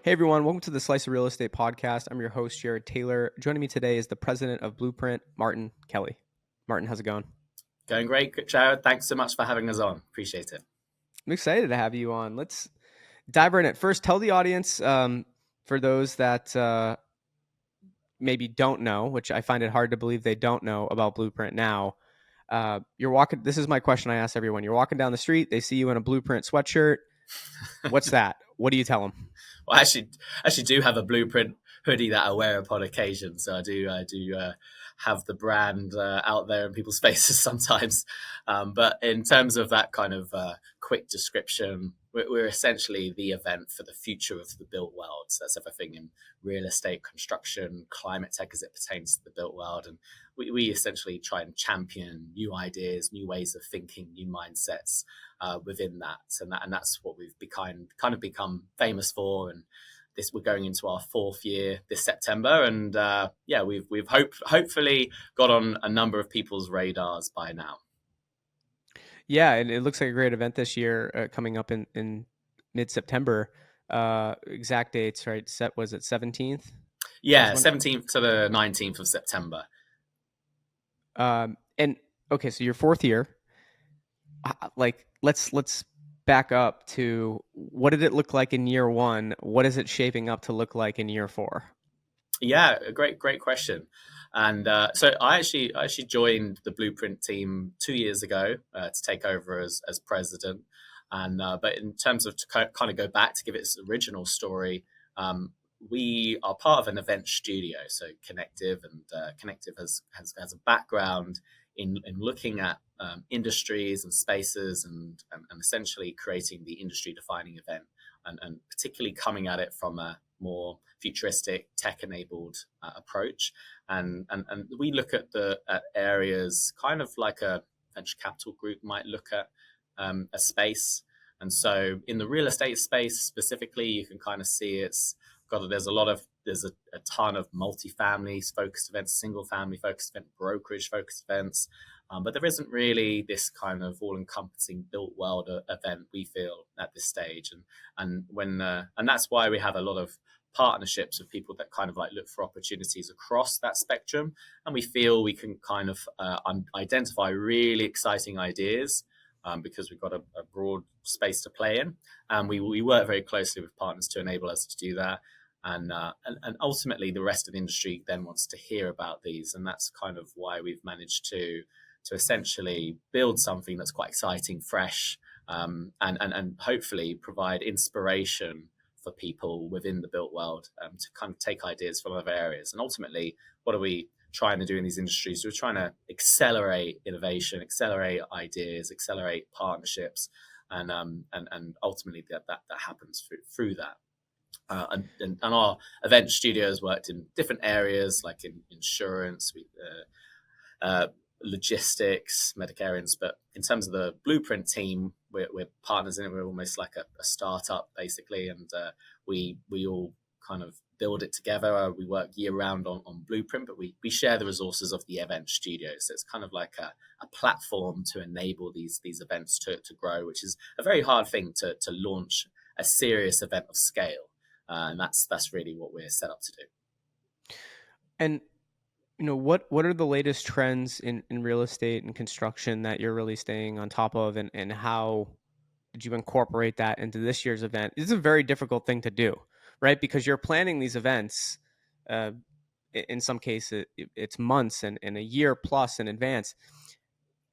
Hey everyone, welcome to the Slice of Real Estate podcast. I'm your host, Jared Taylor. Joining me today is the president of Blueprint, Martin Kelly. Martin, how's it going? Going great, Jared. Thanks so much for having us on. Appreciate it. I'm excited to have you on. Let's dive right in. First, tell the audience, for those that maybe don't know, which I find it hard to believe they don't know about Blueprint now. You're walking. This is my question I ask everyone. You're walking down the street. They see you in a Blueprint sweatshirt. What's that? What do you tell them? Well, I actually do have a Blueprint hoodie that I wear upon occasion. So I do have the brand out there in people's faces sometimes. But in terms of that kind of quick description, we're essentially the event for the future of the built world. So that's everything in real estate, construction, climate tech as it pertains to the built world. And we essentially try and champion new ideas, new ways of thinking, new mindsets within that. And that's what we've kind of become famous for. And we're going into our fourth year this September, and we've hopefully got on a number of people's radars by now. Yeah, and it looks like a great event this year, coming up in mid-September. Exact dates, right? Was it 17th? Yeah, 17th to the 19th of September. And okay, so your fourth year. Like, let's back up to what did it look like in year one? What is it shaping up to look like in year four? Yeah, a great question. And so I actually joined the Blueprint team 2 years ago to take over as president. And but in terms of to kind of go back to give it its original story, we are part of an event studio. So Connective, and Connective has a background in looking at industries and spaces and essentially creating the industry defining event, and particularly coming at it from a more futuristic, tech-enabled approach, and we look at areas kind of like a venture capital group might look at a space. And so in the real estate space specifically, you can kind of see there's a ton of multi-family focused events, single family focused event, brokerage focused events. But there isn't really this kind of all-encompassing built world event, we feel, at this stage, and that's why we have a lot of partnerships with people that kind of like look for opportunities across that spectrum, and we feel we can kind of identify really exciting ideas because we've got a broad space to play in, and we work very closely with partners to enable us to do that. And ultimately, the rest of the industry then wants to hear about these, and that's kind of why we've managed to essentially build something that's quite exciting, fresh, and hopefully provide inspiration for people within the built world to kind of take ideas from other areas. And ultimately, what are we trying to do in these industries? We're trying to accelerate innovation, accelerate ideas, accelerate partnerships, and ultimately that happens through that. And our event studios worked in different areas, like in insurance, logistics, Medicarians. But in terms of the Blueprint team, we're partners in it. We're almost like a startup, basically, and we all kind of build it together. We work year round on Blueprint, but we share the resources of the event studio. So it's kind of like a platform to enable these events to grow, which is a very hard thing to launch a serious event of scale. And that's really what we're set up to do. And what are the latest trends in real estate and construction that you're really staying on top of, and how did you incorporate that into this year's event? It's a very difficult thing to do, right? Because you're planning these events, in some cases it's months and a year plus in advance,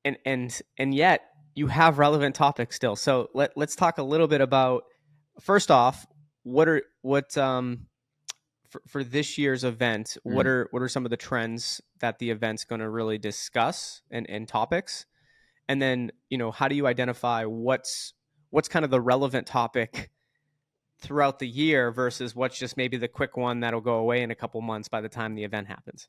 and yet you have relevant topics still. So let's talk a little bit about, first off, for this year's event, what are some of the trends that the event's going to really discuss, and topics? And then, how do you identify what's kind of the relevant topic throughout the year versus what's just maybe the quick one that'll go away in a couple months by the time the event happens?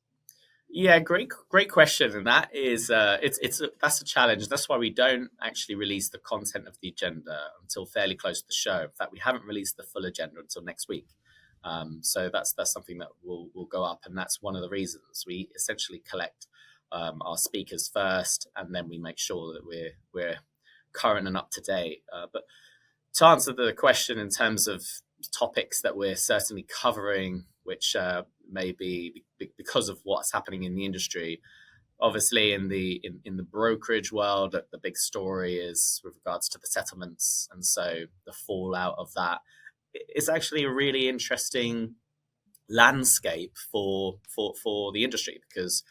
Yeah, great question, and that is that's a challenge. That's why we don't actually release the content of the agenda until fairly close to the show. In fact, we haven't released the full agenda until next week. So that's something that will go up, and that's one of the reasons we essentially collect our speakers first, and then we make sure that we're current and up to date. But to answer the question in terms of topics that we're certainly covering, which may be because of what's happening in the industry. Obviously, in the brokerage world, the big story is with regards to the settlements, and so the fallout of that. It's actually a really interesting landscape for the industry, because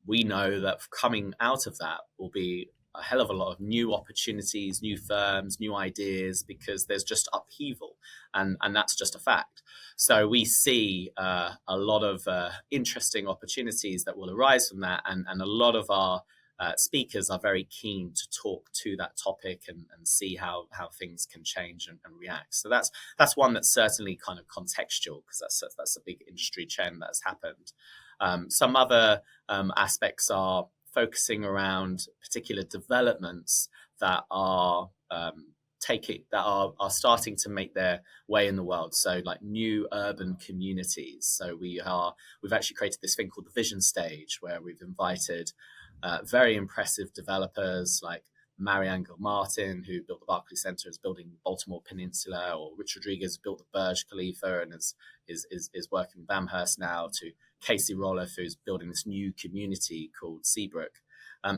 we know that coming out of that will be a hell of a lot of new opportunities, new firms, new ideas, because there's just upheaval, and that's just a fact. So we see a lot of interesting opportunities that will arise from that, and a lot of our speakers are very keen to talk to that topic and see how things can change and react. So that's one that's certainly kind of contextual, because that's a big industry trend that's happened. Some other aspects are focusing around particular developments that are starting to make their way in the world. So like new urban communities. So we've actually created this thing called the Vision Stage, where we've invited very impressive developers like Marianne Gilmartin, who built the Barclays Center, is building Baltimore Peninsula, or Rich Rodriguez built the Burj Khalifa and is working with Amherst now, to Casey Roloff, who's building this new community called Seabrook.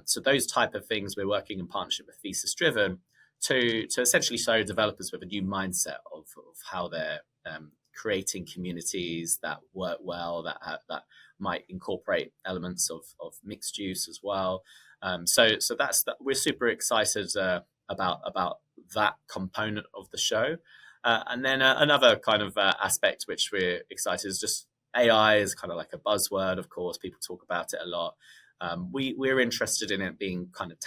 So those type of things, we're working in partnership with Thesis Driven to essentially show developers with a new mindset of how they're creating communities that work well, that might incorporate elements of mixed use as well. So that's that. We're super excited about that component of the show. And then another kind of aspect which we're excited is just AI is kind of like a buzzword. Of course, people talk about it a lot. We're interested in it being kind of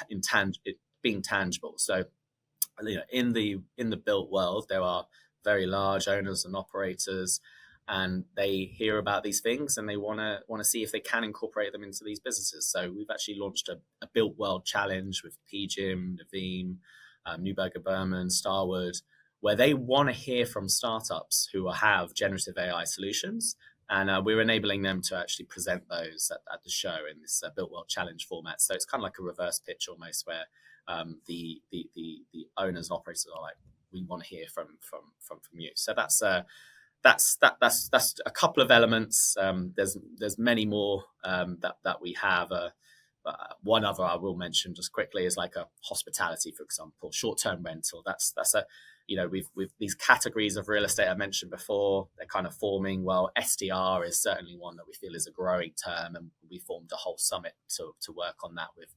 being tangible. So, in the built world, there are very large owners and operators, and they hear about these things and they want to see if they can incorporate them into these businesses. So we've actually launched a built world challenge with PGIM, Naveen, Neuberger Berman, Starwood, where they want to hear from startups who have generative AI solutions, and we're enabling them to actually present those at the show in this built world challenge format. So it's kind of like a reverse pitch almost, where the owners and operators are like, we want to hear from you. So that's a couple of elements. There's many more that we have. One other I will mention just quickly is like a hospitality, for example, short-term rental. That's a we've these categories of real estate I mentioned before. They're kind of forming. Well, SDR is certainly one that we feel is a growing term, and we formed a whole summit to work on that with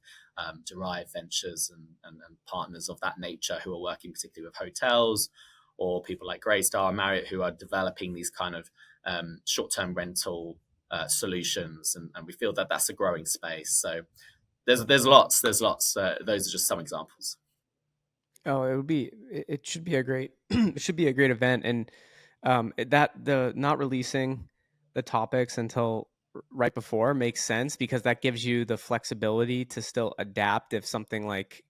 Derive Ventures and partners of that nature, who are working particularly with hotels, or people like Greystar and Marriott, who are developing these kind of short-term rental solutions, and we feel that that's a growing space. So there's lots. Those are just some examples. Oh, it should be a great it should be a great event, and that the not releasing the topics until right before makes sense, because that gives you the flexibility to still adapt if something like,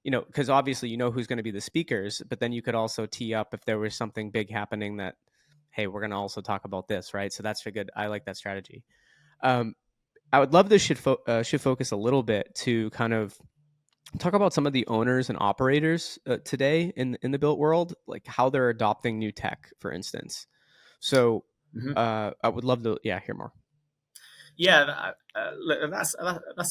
because obviously who's going to be the speakers, but then you could also tee up if there was something big happening that, hey, we're going to also talk about this, right? So that's a good. I like that strategy. Um, I would love to should focus a little bit to kind of talk about some of the owners and operators today in the built world, like how they're adopting new tech, for instance. So Mm-hmm. I would love to, hear more. Yeah, look, that's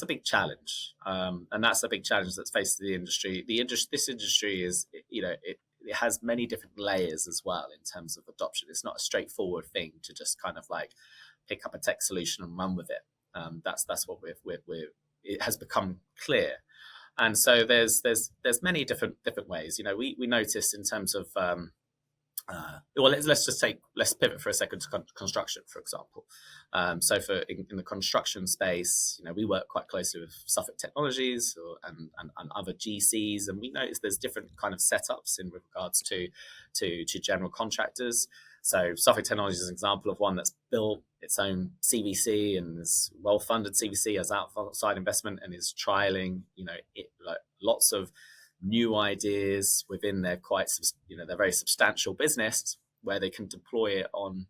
a big challenge, and that's a big challenge that's faced the industry. This industry is, it has many different layers as well in terms of adoption. It's not a straightforward thing to just kind of like pick up a tech solution and run with it. That's what it has become clear. And so there's many different ways. We noticed in terms of well, let's pivot for a second to construction, for example. So in the construction space, we work quite closely with Suffolk Technologies and other GCs, and we notice there's different kind of setups in regards to general contractors. So Suffolk Technologies is an example of one that's built its own CVC and is well-funded CVC as outside investment, and is trialing, like lots of new ideas within their their very substantial business, where they can deploy it on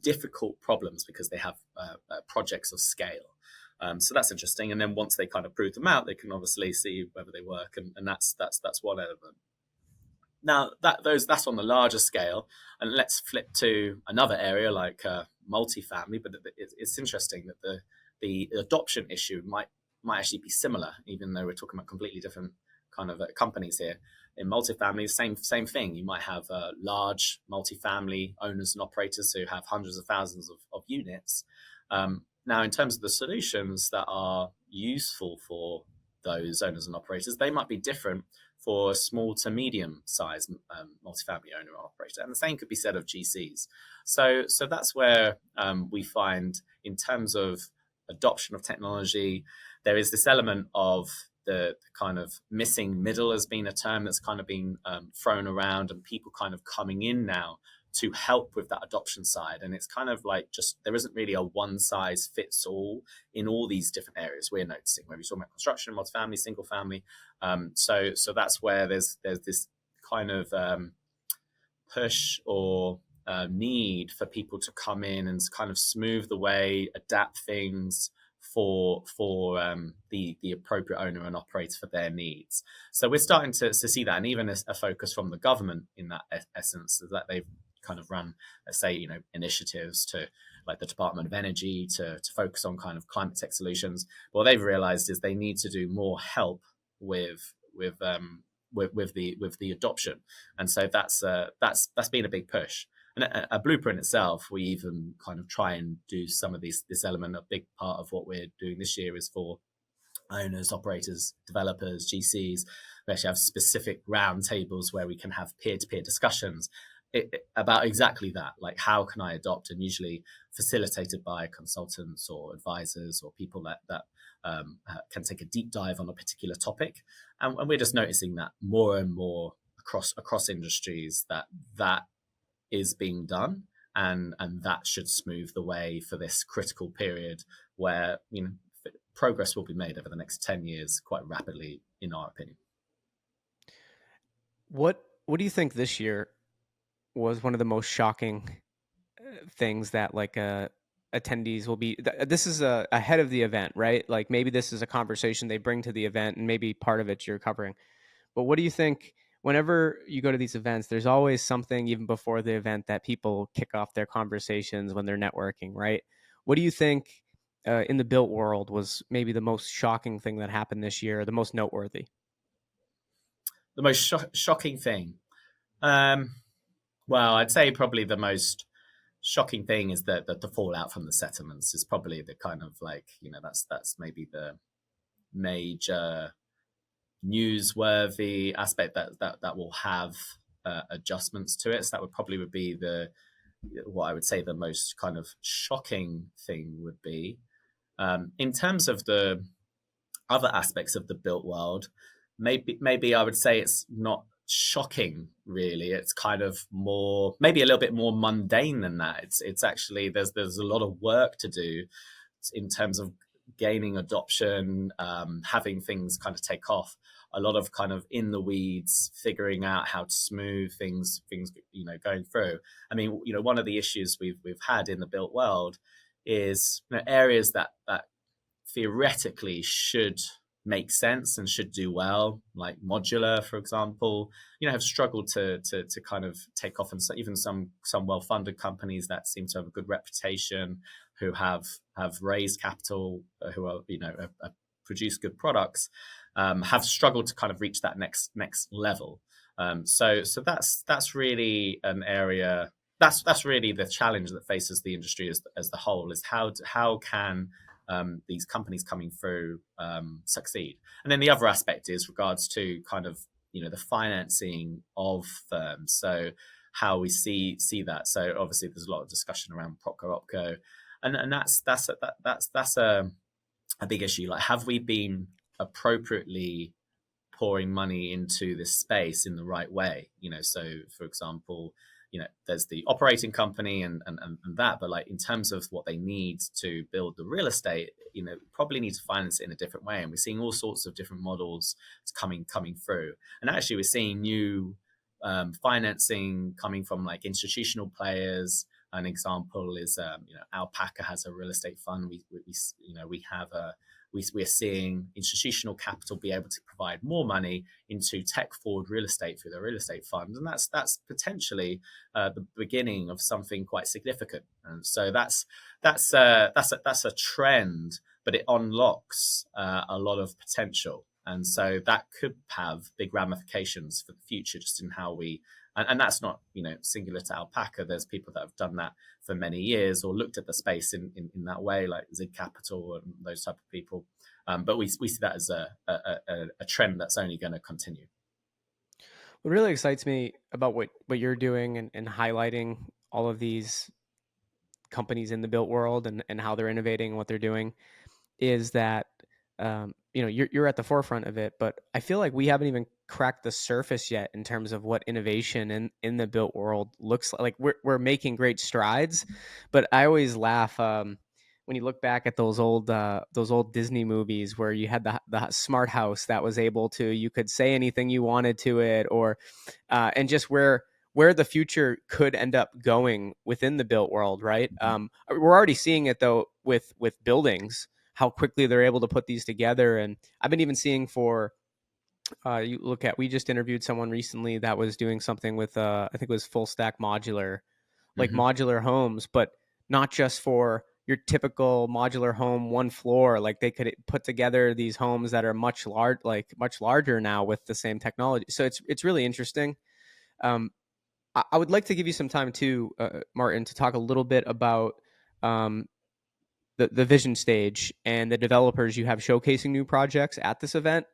difficult problems, because they have projects of scale. So that's interesting. And then once they kind of prove them out, they can obviously see whether they work, and that's one element. Now that's on the larger scale, and let's flip to another area like multifamily. But it's interesting that the adoption issue might actually be similar, even though we're talking about completely different kind of companies here. In multifamily, same thing. You might have large multifamily owners and operators who have hundreds of thousands of units. Now, in terms of the solutions that are useful for those owners and operators, they might be different for a small to medium sized multifamily owner or operator. And the same could be said of GCs. So that's where we find, in terms of adoption of technology, there is this element of the kind of missing middle has been a term that's kind of been thrown around, and people kind of coming in now to help with that adoption side. And it's kind of like, just there isn't really a one size fits all in all these different areas we're noticing, whether you're talking about construction, multifamily, single family. So that's where there's this kind of push or need for people to come in and kind of smooth the way, adapt things for the appropriate owner and operator for their needs. So we're starting to see that, and even a focus from the government in that essence, that they've kind of run, let's say, initiatives to, like the Department of Energy, to focus on kind of climate tech solutions. What they've realized is they need to do more help with the adoption, and so that's been a big push. And a Blueprint itself, we even kind of try and do some of this element. A big part of what we're doing this year is for owners, operators, developers, GCs. We actually have specific round tables where we can have peer-to-peer discussions about exactly that, like how can I adopt, and usually facilitated by consultants or advisors or people that can take a deep dive on a particular topic. And we're just noticing that more and more across industries that is being done, and that should smooth the way for this critical period where progress will be made over the next 10 years quite rapidly, in our opinion. What do you think this year was one of the most shocking things that attendees will be this is ahead of the event, right? Like maybe this is a conversation they bring to the event, and maybe part of it you're covering. But what do you think, whenever you go to these events, there's always something even before the event that people kick off their conversations when they're networking, right? What do you think in the built world was maybe the most shocking thing that happened this year, or the most noteworthy? The most shocking thing, well, I'd say probably the most shocking thing is that the fallout from the settlements is probably the kind of that's maybe the major newsworthy aspect that will have adjustments to it. So that would be what I would say the most kind of shocking thing would be. In terms of the other aspects of the built world, maybe I would say it's not shocking really. It's kind of more, maybe a little bit more mundane than that. It's actually, there's a lot of work to do in terms of gaining adoption, having things kind of take off. A lot of kind of in the weeds, figuring out how to smooth things going through. I mean, one of the issues we've had in the built world is areas that theoretically should make sense and should do well, like modular, for example, have struggled to kind of take off. And so even some well-funded companies that seem to have a good reputation, who have raised capital, who are have produced good products, have struggled to kind of reach that next level. So that's really an area. That's really the challenge that faces the industry as the whole, is how can these companies coming through succeed. And then the other aspect is regards to kind of the financing of firms. So how we see that. So obviously there's a lot of discussion around PropCo OpCo, and that's a big issue. Like, have we been appropriately pouring money into this space in the right way? So for example, there's the operating company and that, but like in terms of what they need to build the real estate, probably need to finance it in a different way. And we're seeing all sorts of different models coming through. And actually we're seeing new financing coming from like institutional players. An example is Alpaca has a real estate fund. We have we're seeing institutional capital be able to provide more money into tech forward real estate through their real estate funds, and that's potentially the beginning of something quite significant. And so that's a trend, but it unlocks a lot of potential. And so that could have big ramifications for the future, just in how we, and that's not, singular to Alpaca. There's people that have done that for many years or looked at the space in that way, like Zig Capital and those type of people. But we see that as a trend that's only going to continue. What really excites me about what you're doing and highlighting all of these companies in the built world and how they're innovating and what they're doing is that you're at the forefront of it, but I feel like we haven't even cracked the surface yet in terms of what innovation in the built world looks like. We're making great strides, but I always laugh when you look back at those old Disney movies where you had the smart house that was able to, you could say anything you wanted to it, or and just where the future could end up going within the built world, right? We're already seeing it though with buildings, how quickly they're able to put these together. And I've been even seeing for you look at, we just interviewed someone recently that was doing something with I think it was full stack modular, like Mm-hmm. modular homes, but not just for your typical modular home one floor. Like they could put together these homes that are much larger now with the same technology. So it's really interesting. um, I would like to give you some time too, Martin, to talk a little bit about um, the vision stage and the developers you have showcasing new projects at this event.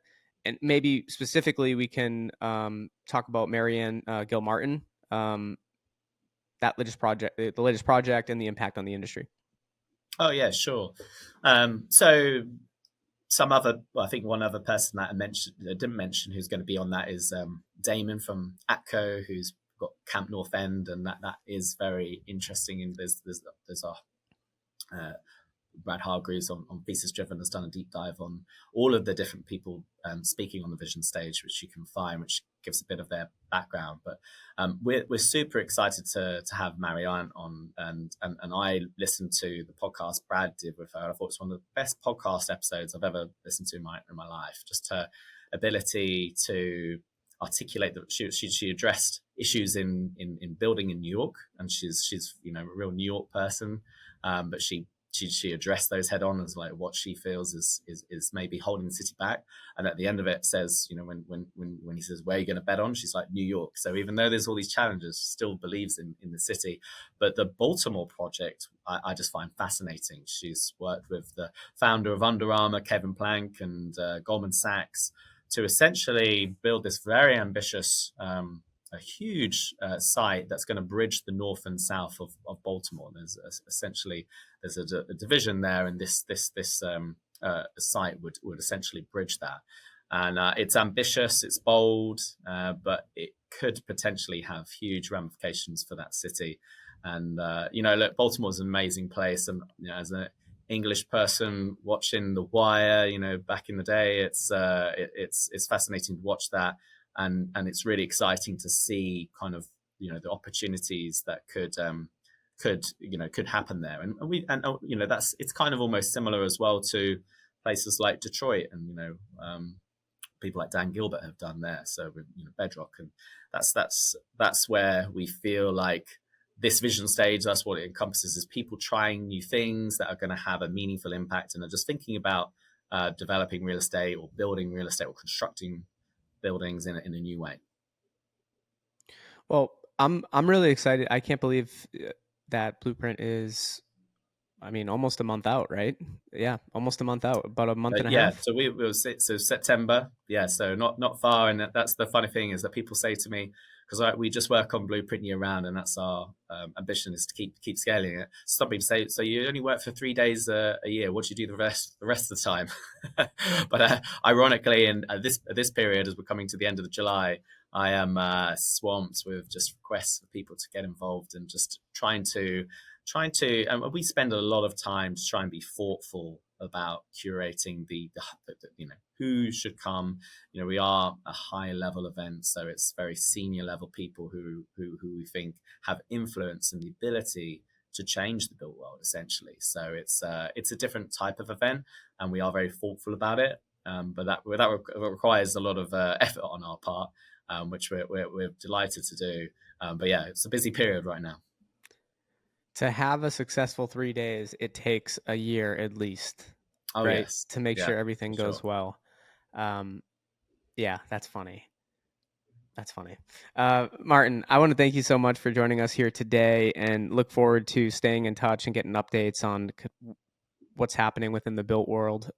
And maybe specifically, we can talk about Marianne Gilmartin, um, the latest project, and the impact on the industry. Oh yeah, sure. So some other, well, I think one other person that I didn't mention, who's going to be on that is Damon from ATCO, who's got Camp North End, and that is very interesting. And there's a Brad Hargreaves on Thesis Driven has done a deep dive on all of the different people speaking on the vision stage, which you can find, which gives a bit of their background. But we're super excited to have Marianne on, and I listened to the podcast Brad did with her. I thought it's one of the best podcast episodes I've ever listened to in my life. Just her ability to articulate that she addressed issues in building in New York, and she's a real New York person, but she addressed those head on as like what she feels is maybe holding the city back. And at the end of it says, when he says, where are you going to bet on? She's like, New York. So even though there's all these challenges, she still believes in the city. But the Baltimore project, I just find fascinating. She's worked with the founder of Under Armour, Kevin Plank, and Goldman Sachs to essentially build this very ambitious, a huge site that's going to bridge the north and south of Baltimore. There's a division there, and this site would essentially bridge that. And it's ambitious, it's bold, but it could potentially have huge ramifications for that city. And look, Baltimore's an amazing place, and as an English person watching The Wire, back in the day, it's fascinating to watch that, and it's really exciting to see kind of the opportunities that could happen there. And that's, it's kind of almost similar as well to places like Detroit, and people like Dan Gilbert have done there. So with Bedrock, and that's where we feel like this vision stage, that's what it encompasses, is people trying new things that are going to have a meaningful impact, and are just thinking about developing real estate or building real estate or constructing buildings in a new way. Well, I'm really excited. I can't believe that Blueprint is, I mean, almost a month out, right? Yeah, almost a month out, about a month and a Yeah, half. so so September, yeah, so not far. And that's the funny thing, is that people say to me, because we just work on Blueprint year round, and that's our ambition, is to keep scaling it. Some people say, so you only work for 3 days a year, what do you do the rest of the time? But ironically, in this period, as we're coming to the end of July, I am swamped with just requests for people to get involved, and just trying to and we spend a lot of time to try and be thoughtful about curating the who should come. We are a high level event, so it's very senior level people who we think have influence and the ability to change the built world essentially. So it's a different type of event, and we are very thoughtful about it. But that requires a lot of effort on our part, which we're delighted to do. But yeah, it's a busy period right now. To have a successful 3 days, it takes a year at least, Oh right? yes, To make yeah, sure everything for goes sure. well. Um, yeah, that's funny. That's funny. Martin, I want to thank you so much for joining us here today and look forward to staying in touch and getting updates on what's happening within the built world.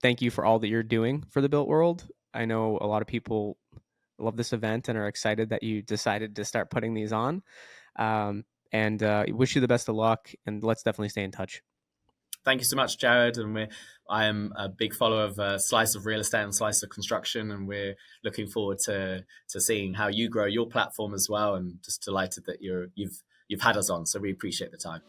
Thank you for all that you're doing for the built world. I know a lot of people love this event and are excited that you decided to start putting these on. Um, and wish you the best of luck. And let's definitely stay in touch. Thank you so much, Jared. I am a big follower of Slice of Real Estate and Slice of Construction, and we're looking forward to seeing how you grow your platform as well. And just delighted that you've had us on. So we appreciate the time.